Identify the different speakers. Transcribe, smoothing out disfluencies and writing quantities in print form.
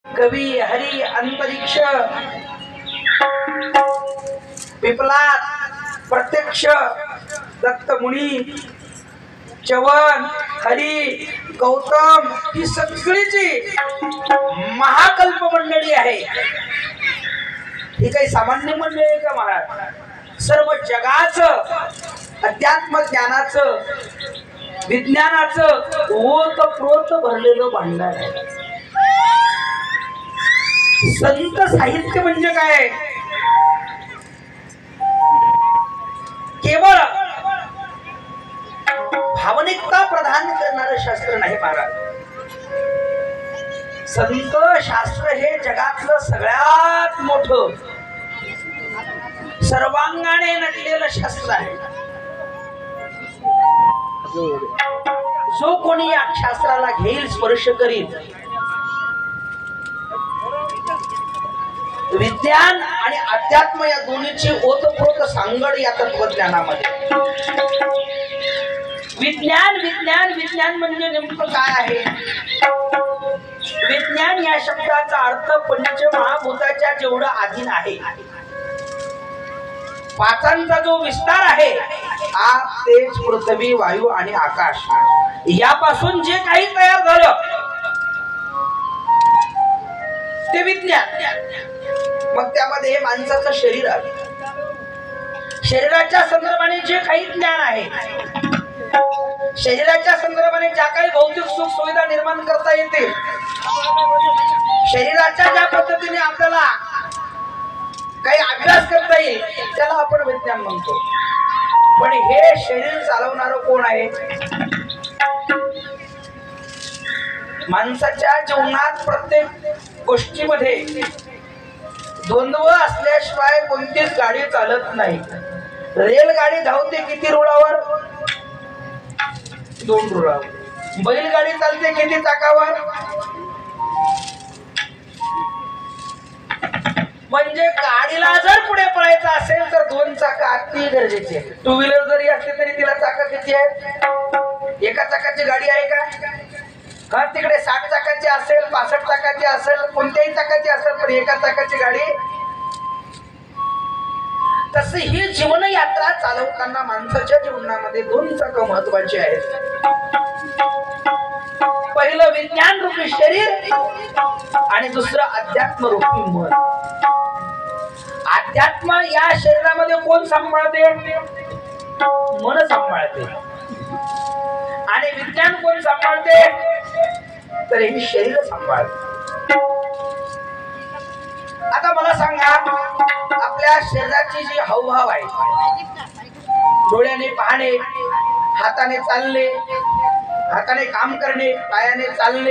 Speaker 1: कवी हरी अंतरिक्ष पिपलाद प्रत्यक्ष दत्त मुनी चवन हरी गौतम ही सगळीची महाकल्प मंडळी आहे। ही काही सामान्य मंडळी आहे का महाराज? सर्व जगाचं अध्यात्म ज्ञानाचं विज्ञानाचं ओतप्रोत भरलेलं भांडार आहे। संत साहित्य म्हणजे काय? केवळ भावनिकता प्रदान करणारे शास्त्र नाही महाराज। संत शास्त्र हे जगातलं सगळ्यात मोठं सर्वांगाने नटलेलं शास्त्र आहे। जो कोणी या शास्त्राला घेईल स्पर्श करील विज्ञान आणि अध्यात्म या दोन्हीची ओतप्रोत सांगड या तत्वज्ञानामध्ये। विज्ञान विज्ञान विज्ञान म्हणजे नेमकं काय आहे? विज्ञान या शब्दाचा अर्थ पंचमहाभूताच्या जेवढं अधीन आहे, पाचांचा जो विस्तार आहे, आग तेज पृथ्वी वायू आणि आकाश, यापासून जे काही तयार झालं ते विज्ञान। मग त्यामध्ये माणसाचं शरीर आहे, शरीराच्या संदर्भाने जे काही ज्ञान आहे, शरीराच्या संदर्भाने ज्या काही भौतिक सुख सुविधा निर्माण करता येते, शरीराच्या ज्या पद्धतीने आपल्याला काही अभ्यास करता येईल त्याला आपण विज्ञान म्हणतो। पण हे शरीर चालवणारं कोण आहे? माणसाच्या जीवनात प्रत्येक गोष्टीमध्ये द्वंद्व असल्याशिवाय कोणतीच गाडी चालत नाही। रेलगाडी धावते किती रुळावर? 2 रुळावर। बैलगाडी चालते किती चाकावर? म्हणजे गाडीला जर पुढे पळायचं असेल तर 2 चाक अति गरजेचे आहे। 2 व्हीलर जरी असली तरी तिला चाक किती आहेत? एका चाकाची गाडी आहे का? हा, तिकडे 60 चाकाची असेल, 65 चाकाची असेल, कोणत्याही चाकाची असेल, पण एका चाकाची गाडी। तसे ही जीवन यात्रा चालवताना माणसाच्या जीवनामध्ये 2 चाक महत्वाची आहेत। पहिलं विज्ञान रूपी शरीर आणि दुसरं अध्यात्म रूपी मन। अध्यात्म या शरीरामध्ये कोण सांभाळते? मन सांभाळते। आणि विज्ञान कोण सांभाळते? तर हे शरीर सांभाळते। आता मला सांगा, आपल्या शरीराची जी हावभाव आहे, डोळ्याने पाहणे, हाताने चालणे, हाताने काम करणे, पायाने चालणे,